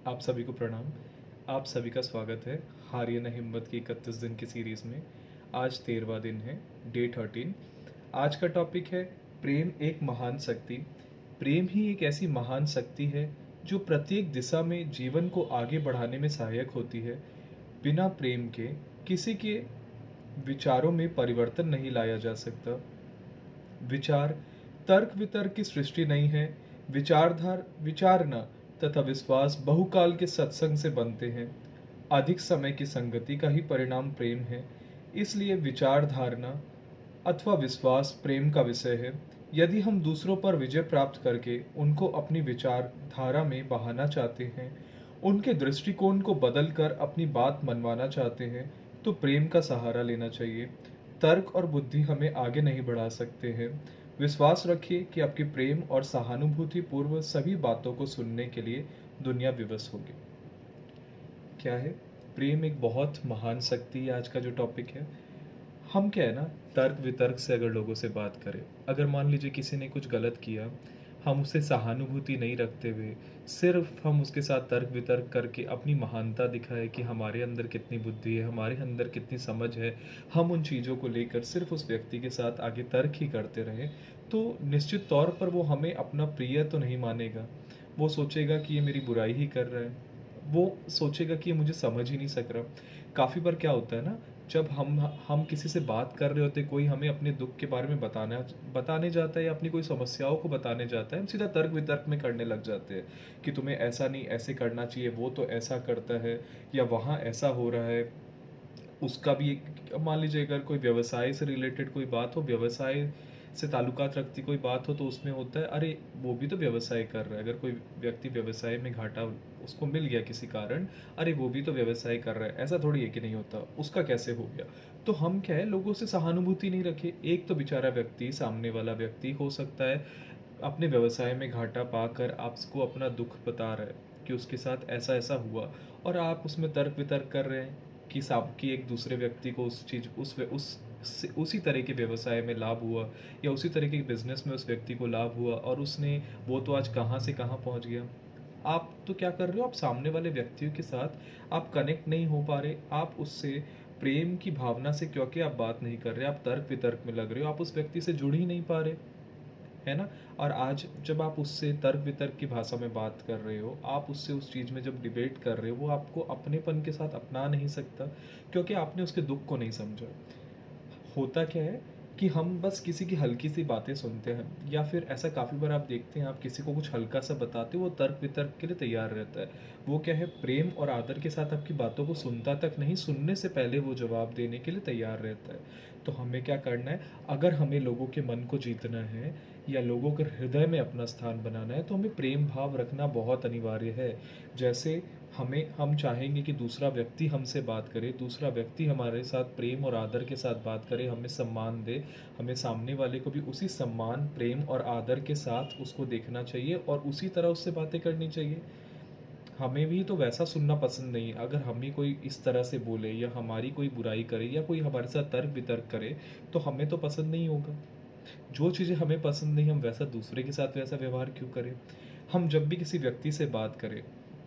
आप सभी को प्रणाम। आप सभी का स्वागत है हारिए न हिम्मत की 31 दिन की सीरीज़ में। आज 13वां दिन है, डे 13। आज का टॉपिक है प्रेम एक महान शक्ति। प्रेम ही एक ऐसी महान शक्ति है जो प्रत्येक दिशा में जीवन को आगे बढ़ाने में सहायक होती है। बिना प्रेम के किसी के विचारों में परिवर्तन नहीं लाया जा सकता। विचार तर्क वितर्क की सृष्टि नहीं है। विचारना तथा विश्वास बहुकाल के सत्संग से बनते हैं। अधिक समय की संगति का ही परिणाम प्रेम है। इसलिए विचार धारणा अथवा विश्वास प्रेम का विषय है। यदि हम दूसरों पर विजय प्राप्त करके उनको अपनी विचारधारा में बहाना चाहते हैं, उनके दृष्टिकोण को बदल कर अपनी बात मनवाना चाहते हैं, तो प्रेम का सहारा लेना चाहिए। तर्क और बुद्धि हमें आगे नहीं बढ़ा सकते हैं। विश्वास रखिए कि आपकी प्रेम और सहानुभूति पूर्व सभी बातों को सुनने के लिए दुनिया विवश होगी। क्या है? प्रेम एक बहुत महान शक्ति। आज का जो टॉपिक है, हम क्या है ना, तर्क वितर्क से अगर लोगों से बात करें, अगर मान लीजिए किसी ने कुछ गलत किया, हम उससे सहानुभूति नहीं रखते हुए सिर्फ हम उसके साथ तर्क वितर्क करके अपनी महानता दिखाए कि हमारे अंदर कितनी बुद्धि है, हमारे अंदर कितनी समझ है, हम उन चीज़ों को लेकर सिर्फ उस व्यक्ति के साथ आगे तर्क ही करते रहें, तो निश्चित तौर पर वो हमें अपना प्रिय तो नहीं मानेगा। वो सोचेगा कि ये मेरी बुराई ही कर रहा है। वो सोचेगा कि ये मुझे समझ ही नहीं सक रहा। काफ़ी बार क्या होता है ना, जब हम किसी से बात कर रहे होते, कोई हमें अपने दुख के बारे में बताने जाता है या अपनी कोई समस्याओं को बताने जाता है, हम सीधा तर्क वितर्क में करने लग जाते हैं कि तुम्हें ऐसा नहीं ऐसे करना चाहिए, वो तो ऐसा करता है, या वहाँ ऐसा हो रहा है। उसका भी एक, मान लीजिए अगर कोई व्यवसाय से रिलेटेड कोई बात हो, व्यवसाय से ताल्लुकात रखती कोई बात हो, तो उसमें होता है अरे वो भी तो व्यवसाय कर रहा है। अगर कोई व्यक्ति व्यवसाय में घाटा उसको मिल गया किसी कारण, अरे वो भी तो व्यवसाय कर रहा है, ऐसा थोड़ी है कि नहीं होता, उसका कैसे हो गया। तो हम क्या है, लोगों से सहानुभूति नहीं रखे। एक तो बेचारा व्यक्ति, सामने वाला व्यक्ति हो सकता है अपने व्यवसाय में घाटा पाकर आपको अपना दुख बता रहा है कि उसके साथ ऐसा ऐसा हुआ, और आप उसमें तर्क वितर्क कर रहे हैं कि कि एक दूसरे व्यक्ति को उस चीज़ उसी तरह के व्यवसाय में लाभ हुआ, या उसी तरह के बिजनेस में उस व्यक्ति को लाभ हुआ, और उसने वो तो आज कहाँ से कहाँ पहुँच गया। आप तो क्या कर रहे हो, आप सामने वाले व्यक्तियों के साथ आप कनेक्ट नहीं हो पा रहे। आप उससे प्रेम की भावना से, क्योंकि आप बात नहीं कर रहे, आप तर्क वितर्क में लग रहे हो, आप उस व्यक्ति से जुड़ ही नहीं पा रहे, है ना। और आज जब आप उससे तर्क वितर्क की भाषा में बात कर रहे हो, आप उससे उस चीज़ में जब डिबेट कर रहे हो, वो आपको अपनेपन के साथ अपना नहीं सकता, क्योंकि आपने उसके दुख को नहीं समझा। होता क्या है कि हम बस किसी की हल्की सी बातें सुनते हैं, या फिर ऐसा काफ़ी बार आप देखते हैं, आप किसी को कुछ हल्का सा बताते हो, वो तर्क वितर्क के लिए तैयार रहता है। वो क्या है, प्रेम और आदर के साथ आपकी बातों को सुनता तक नहीं, सुनने से पहले वो जवाब देने के लिए तैयार रहता है। तो हमें क्या करना है, अगर हमें लोगों के मन को जीतना है या लोगों के हृदय में अपना स्थान बनाना है, तो हमें प्रेम भाव रखना बहुत अनिवार्य है। जैसे हम चाहेंगे कि दूसरा व्यक्ति हमसे बात करे, दूसरा व्यक्ति हमारे साथ प्रेम और आदर के साथ बात करे, हमें सम्मान दे, हमें सामने वाले को भी उसी सम्मान, प्रेम और आदर के साथ उसको देखना चाहिए और उसी तरह उससे बातें करनी चाहिए। हमें भी तो वैसा सुनना पसंद नहीं। अगर हमें कोई इस तरह से बोले या हमारी कोई बुराई करे या कोई हमारे साथ तर्क वितर्क करे, तो हमें तो पसंद नहीं होगा। जो चीज़ें हमें पसंद नहीं, हम वैसा दूसरे के साथ वैसा व्यवहार क्यों करें। हम जब भी किसी व्यक्ति से बात करें,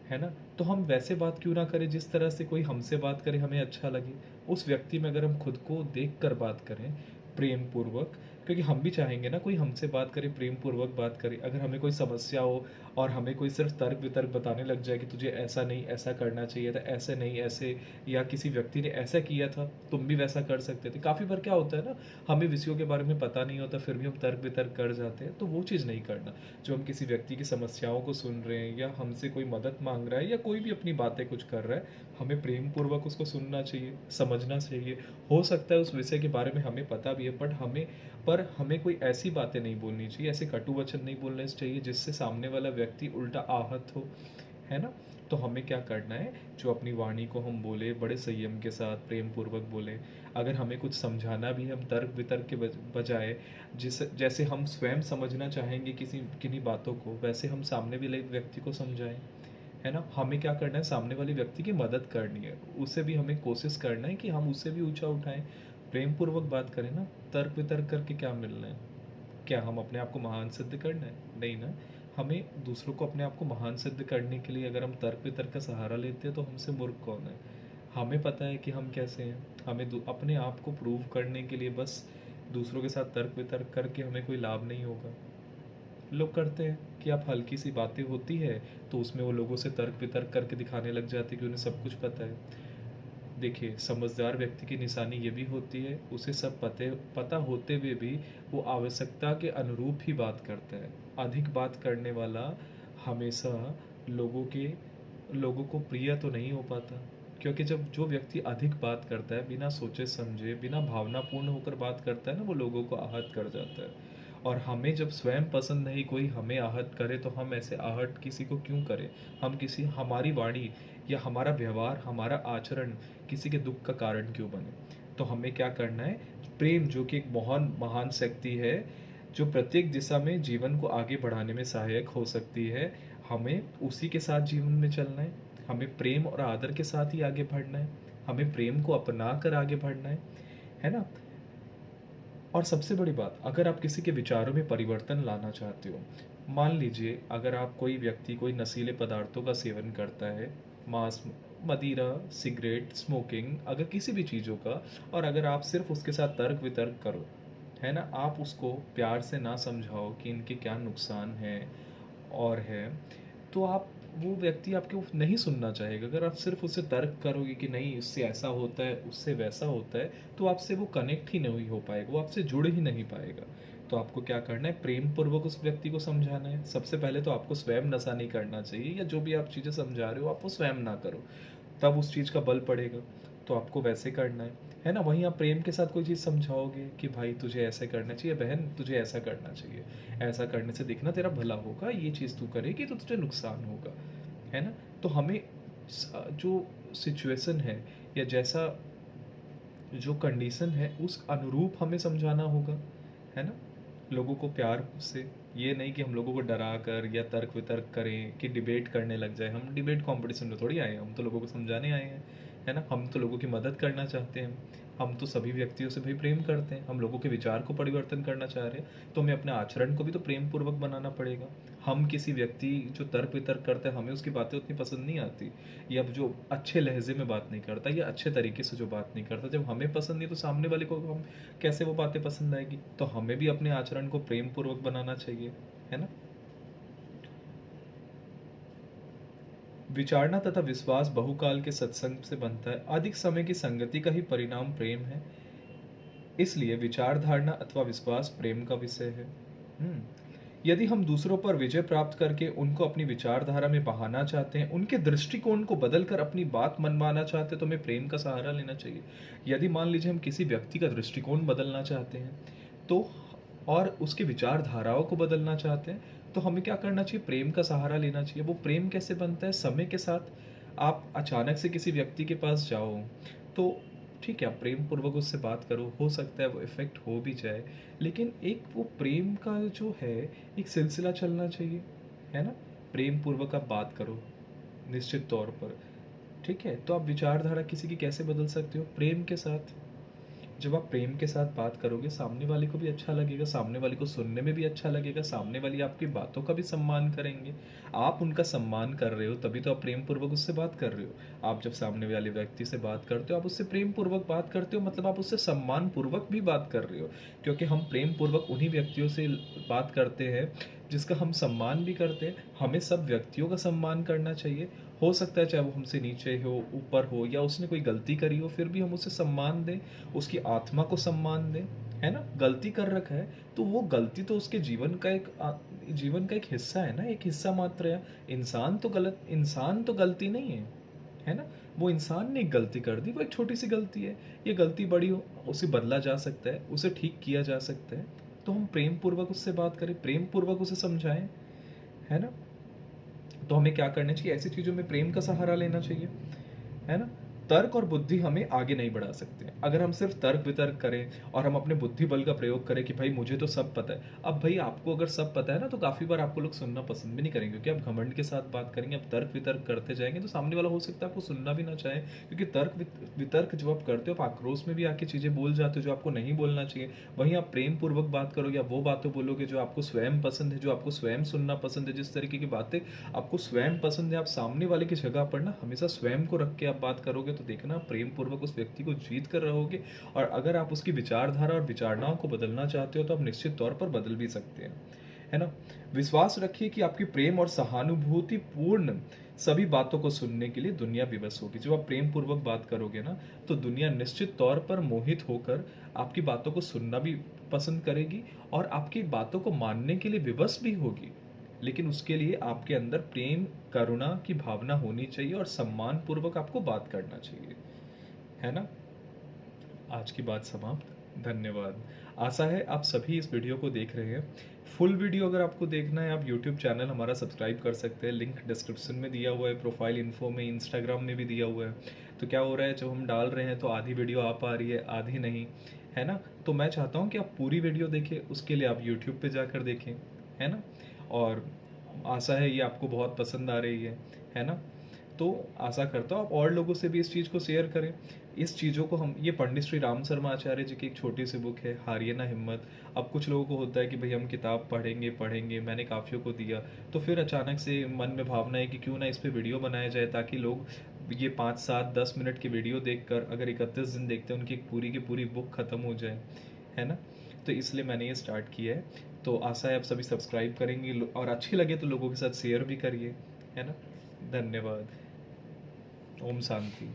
है ना, तो हम वैसे बात क्यों ना करें जिस तरह से कोई हमसे बात करे हमें अच्छा लगे। उस व्यक्ति में अगर हम खुद को देख कर बात करें प्रेम पूर्वक, क्योंकि हम भी चाहेंगे ना कोई हमसे बात करे, प्रेम पूर्वक बात करे। अगर हमें कोई समस्या हो और हमें कोई सिर्फ तर्क वितर्क बताने लग जाए कि तुझे ऐसा नहीं ऐसा करना चाहिए था, ऐसे नहीं ऐसे, या किसी व्यक्ति ने ऐसा किया था तुम भी वैसा कर सकते थे। काफ़ी बार क्या होता है ना, हमें विषयों के बारे में पता नहीं होता, फिर भी हम तर्क वितर्क कर जाते हैं। तो वो चीज़ नहीं करना। जो हम किसी व्यक्ति की समस्याओं को सुन रहे हैं या हमसे कोई मदद मांग रहा है या कोई भी अपनी बातें कुछ कर रहा है, हमें प्रेम पूर्वक उसको सुनना चाहिए, समझना चाहिए। हो सकता है उस विषय के बारे में हमें पता भी है, पर हमें कोई ऐसी बातें नहीं बोलनी चाहिए, ऐसे कटु वचन नहीं बोलने चाहिए जिससे सामने वाला व्यक्ति उल्टा आहत हो, है ना। तो हमें क्या करना है, जो अपनी वाणी को हम बोले बड़े संयम के साथ प्रेम पूर्वक बोले। अगर हमें कुछ समझाना भी है, हम तर्क वितर्क के बजाय जैसे हम स्वयं समझना चाहेंगे किन्हीं बातों को, वैसे हम सामने वाले व्यक्ति को समझाएं, है ना। हमें क्या करना है, सामने वाले व्यक्ति की मदद करनी है, उसे भी हमें कोशिश करना है कि हम उससे भी ऊंचा उठाएं, प्रेम पूर्वक बात करें ना। तर्क वितर्क करके क्या मिलना है, क्या हम अपने आप को महान सिद्ध करना है, नहीं ना। हमें दूसरों को अपने आप को महान सिद्ध करने के लिए अगर हम तर्क वितर्क का सहारा लेते हैं तो हमसे मूर्ख कौन है। हमें पता है कि हम कैसे हैं। हमें अपने आप को प्रूव करने के लिए बस दूसरों के साथ तर्क वितर्क करके हमें कोई लाभ नहीं होगा। लोग करते हैं कि आप हल्की सी बातें होती है तो उसमें वो लोगों से तर्क वितर्क करके दिखाने लग जाते हैं कि उन्हें सब कुछ पता है। देखिए, समझदार व्यक्ति की निशानी ये भी होती है, उसे सब पता होते हुए भी वो आवश्यकता के अनुरूप ही बात करता है। अधिक बात करने वाला हमेशा लोगों को प्रिय तो नहीं हो पाता, क्योंकि जब जो व्यक्ति अधिक बात करता है, बिना सोचे समझे, बिना भावनापूर्ण होकर बात करता है ना, वो लोगों को आहत कर जाता है। और हमें जब स्वयं पसंद नहीं कोई हमें आहत करे तो हम ऐसे आहट किसी को क्यों करें। हमारी वाणी या हमारा व्यवहार, हमारा आचरण किसी के दुख का कारण क्यों बने। तो हमें क्या करना है, प्रेम जो कि एक महान महान शक्ति है, जो प्रत्येक दिशा में जीवन को आगे बढ़ाने में सहायक हो सकती है, हमें उसी के साथ जीवन में चलना है। हमें प्रेम और आदर के साथ ही आगे बढ़ना है। हमें प्रेम को अपना कर आगे बढ़ना है ना। और सबसे बड़ी बात, अगर आप किसी के विचारों में परिवर्तन लाना चाहते हो, मान लीजिए अगर आप कोई व्यक्ति कोई नशीले पदार्थों का सेवन करता है, मांस, मदिरा, सिगरेट, स्मोकिंग, अगर किसी भी चीज़ों का, और अगर आप सिर्फ उसके साथ तर्क वितर्क करो, है ना, आप उसको प्यार से ना समझाओ कि इनके क्या नुकसान है और है, तो आप वो व्यक्ति आपके वो नहीं सुनना चाहेगा। अगर आप सिर्फ उससे तर्क करोगे कि नहीं इससे ऐसा होता है, उससे वैसा होता है, तो आपसे वो कनेक्ट ही नहीं हो पाएगा, वो आपसे जुड़ ही नहीं पाएगा। तो आपको क्या करना है, प्रेम पूर्वक उस व्यक्ति को समझाना है। सबसे पहले तो आपको स्वयं नशा नहीं करना चाहिए, या जो भी आप चीज़ें समझा रहे हो आप वो स्वयं ना करो, तब उस चीज़ का बल पड़ेगा। तो आपको वैसे करना है ना। वहीं आप प्रेम के साथ कोई चीज़ समझाओगे कि भाई तुझे ऐसे करना चाहिए, बहन तुझे ऐसा करना चाहिए, ऐसा करने से देखना तेरा भला होगा, ये चीज़ तू करेगी तो तुझे नुकसान होगा, है ना। तो हमें जो सिचुएशन है या जैसा जो कंडीशन है उस अनुरूप हमें समझाना होगा, है ना। लोगों को प्यार से, ये नहीं कि हम लोगों को डरा कर या तर्क वितर्क करें कि डिबेट करने लग जाए। हम डिबेट कंपटीशन में थोड़ी आए हैं, हम तो लोगों को समझाने आए हैं, है ना। हम तो लोगों की मदद करना चाहते हैं। हम तो सभी व्यक्तियों से भाई प्रेम करते हैं, हम लोगों के विचार को परिवर्तन करना चाह रहे हैं, तो हमें अपने आचरण को भी तो प्रेम पूर्वक बनाना पड़ेगा। हम किसी व्यक्ति जो तर्क वितर्क करता है, हमें उसकी बातें उतनी पसंद नहीं आती, या जो अच्छे लहजे में बात नहीं करता या अच्छे तरीके से जो बात नहीं करता, जब हमें पसंद नहीं तो सामने वाले को हम कैसे वो बातें पसंद आएगी। तो हमें भी अपने आचरण को प्रेम पूर्वक बनाना चाहिए, है ना। विचारना तथा विश्वास बहुकाल के सत्संग से बनता है, अधिक समय की संगति का ही परिणाम प्रेम है। इसलिए विचार धारणा अथवा विश्वास प्रेम का विषय है। यदि हम दूसरों पर विजय प्राप्त करके उनको अपनी विचारधारा में बहाना चाहते हैं, उनके दृष्टिकोण को बदलकर अपनी बात मनवाना चाहते हैं, तो हमें प्रेम का सहारा लेना चाहिए। यदि मान लीजिए हम किसी व्यक्ति का दृष्टिकोण बदलना चाहते हैं, तो और उसकी विचारधाराओं को बदलना चाहते हैं, तो हमें क्या करना चाहिए, प्रेम का सहारा लेना चाहिए। वो प्रेम कैसे बनता है, समय के साथ। आप अचानक से किसी व्यक्ति के पास जाओ तो ठीक है, आप प्रेम पूर्वक उससे बात करो, हो सकता है वो इफ़ेक्ट हो भी जाए, लेकिन एक वो प्रेम का जो है एक सिलसिला चलना चाहिए, है ना। प्रेम पूर्वक आप बात करो निश्चित तौर पर, ठीक है। तो आप विचारधारा किसी की कैसे बदल सकते हो, प्रेम के साथ। जब आप प्रेम के साथ बात करोगे, सामने वाले को भी अच्छा लगेगा, सामने वाले को सुनने में भी अच्छा लगेगा, सामने वाली आपकी बातों का भी सम्मान करेंगे। आप उनका सम्मान कर रहे हो तभी तो आप प्रेम पूर्वक उससे बात कर रहे हो। आप जब सामने वाले व्यक्ति से बात करते हो, आप उससे प्रेम पूर्वक बात करते हो, मतलब आप उससे सम्मान पूर्वक भी बात कर रहे हो। क्योंकि हम प्रेम पूर्वक उन्हीं व्यक्तियों से बात करते हैं जिसका हम सम्मान भी करते हैं। हमें सब व्यक्तियों का सम्मान करना चाहिए। हो सकता है चाहे वो हमसे नीचे हो, ऊपर हो, या उसने कोई गलती करी हो, फिर भी हम उसे सम्मान दें, उसकी आत्मा को सम्मान दें, है ना। गलती कर रखा है तो वो गलती तो उसके जीवन का एक हिस्सा है ना, एक हिस्सा मात्र है। इंसान तो गलती नहीं है ना। वो इंसान ने एक गलती कर दी, वो एक छोटी सी गलती है। ये गलती बड़ी हो, उसे बदला जा सकता है, उसे ठीक किया जा सकता है। तो हम प्रेम पूर्वक उससे बात करें, प्रेम पूर्वक उसे समझाएं, है ना। तो हमें क्या करना चाहिए, ऐसी चीज़ों में प्रेम का सहारा लेना चाहिए, है ना। तर्क और बुद्धि हमें आगे नहीं बढ़ा सकते। अगर हम सिर्फ तर्क वितर्क करें और हम अपने बुद्धि बल का प्रयोग करें कि भाई मुझे तो सब पता है, अब भाई आपको अगर सब पता है ना, तो काफ़ी बार आपको लोग सुनना पसंद भी नहीं करेंगे, क्योंकि आप घमंड के साथ बात करेंगे, आप तर्क वितर्क करते जाएंगे, तो सामने वाला हो सकता है आपको सुनना भी ना चाहे, क्योंकि तर्क वितर्क जब आप करते हो आप आक्रोश में भी आके चीज़ें बोल जाते हो जो आपको नहीं बोलना चाहिए। वहीं आप प्रेम पूर्वक बात करोगे, या वो बातें बोलोगे जो आपको स्वयं पसंद है, जो आपको स्वयं सुनना पसंद है, जिस तरीके की बातें आपको स्वयं पसंद है, आप सामने वाले की जगह पर ना हमेशा स्वयं को रख के आप बात करोगे, तो देखना प्रेम पूर्वक उस व्यक्ति को जीत कर रहोगे। और अगर आप उसकी विचारधारा और विचारणाओं को बदलना चाहते हो, तो आप निश्चित तौर पर बदल भी सकते हैं, है ना। विश्वास रखिए कि आपकी प्रेम और सहानुभूति पूर्ण सभी बातों को सुनने के लिए दुनिया विवश होगी। जब आप प्रेम पूर्वक बात करोगे ना, तो दुनिया निश्चित तौर पर मोहित होकर आपकी बातों को सुनना भी पसंद करेगी और आपकी बातों को मानने के लिए विवश भी होगी। लेकिन उसके लिए आपके अंदर प्रेम करुणा की भावना होनी चाहिए और सम्मान पूर्वक आपको बात करना चाहिए, है ना। आज की बात समाप्त। धन्यवाद। आशा है आप सभी इस वीडियो को देख रहे हैं। फुल वीडियो अगर आपको देखना है, आप यूट्यूब चैनल हमारा सब्सक्राइब कर सकते हैं, लिंक डिस्क्रिप्शन में दिया हुआ है, प्रोफाइल इन्फो में, इंस्टाग्राम में भी दिया हुआ है। तो क्या हो रहा है, जब हम डाल रहे हैं तो आधी वीडियो आ पा रही है, आधी नहीं, है ना। तो मैं चाहता हूँ कि आप पूरी वीडियो देखें, उसके लिए आप यूट्यूब पे जाकर देखें, है ना। और आशा है ये आपको बहुत पसंद आ रही है ना। तो आशा करता हूँ आप और लोगों से भी इस चीज़ को शेयर करें। इस चीज़ों को हम, ये पंडित श्री राम शर्मा आचार्य जी की एक छोटी सी बुक है, हारिए ना हिम्मत। अब कुछ लोगों को होता है कि भाई हम किताब पढ़ेंगे पढ़ेंगे, मैंने काफ़ियों को दिया, तो फिर अचानक से मन में भावना है कि क्यों ना इस पे वीडियो बनाया जाए, ताकि लोग ये 5 7 10 मिनट की वीडियो देखकर अगर 31 दिन देखते हैं, उनकी एक पूरी की पूरी बुक ख़त्म हो जाए, है ना। तो इसलिए मैंने ये स्टार्ट किया है। तो आशा है आप सभी सब्सक्राइब करेंगे, और अच्छी लगे तो लोगों के साथ शेयर भी करिए, है ना। धन्यवाद। ओम शांति।